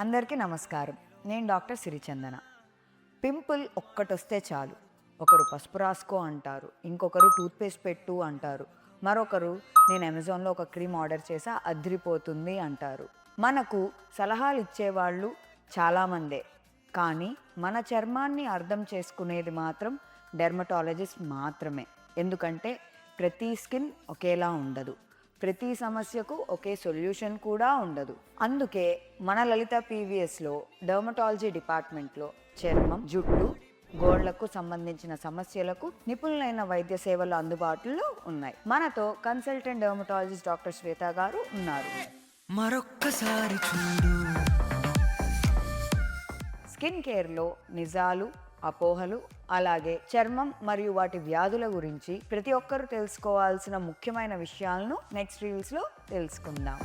అందరికీ నమస్కారం. నేను డాక్టర్ సిరిచందన. పింపుల్ ఒక్కటొస్తే చాలు. ఒకరు పసుపు రాసుకో అంటారు, ఇంకొకరు టూత్పేస్ట్ పెట్టు అంటారు, మరొకరు నేను అమెజాన్లో ఒక క్రీమ్ ఆర్డర్ చేసా అదిరిపోతుంది అంటారు. మనకు సలహాలు ఇచ్చేవాళ్ళు చాలామందే, కానీ మన చర్మాన్ని అర్థం చేసుకునేది మాత్రం డెర్మటాలజిస్ట్ మాత్రమే. ఎందుకంటే ప్రతి స్కిన్ ఒకేలా ఉండదు, ప్రతి సమస్యకు ఒకే సొల్యూషన్ కూడా ఉండదు. అందుకే మన లలిత పీవీఎస్లో డర్మటాలజీ డిపార్ట్మెంట్లో చర్మం, జుట్టు, గోళ్లకు సంబంధించిన సమస్యలకు నిపుణులైన వైద్య సేవలు అందుబాటులో ఉన్నాయి. మనతో కన్సల్టెంట్ డర్మటాలజిస్ట్ డాక్టర్ శ్వేత గారు ఉన్నారు. మరొక్కసారి చూడు. స్కిన్ కేర్లో నిజాలు, అపోహలు, అలాగే చర్మం మరియు వాటి వ్యాధుల గురించి ప్రతి ఒక్కరూ తెలుసుకోవాల్సిన ముఖ్యమైన విషయాలను నెక్స్ట్ రీల్స్లో తెలుసుకుందాం.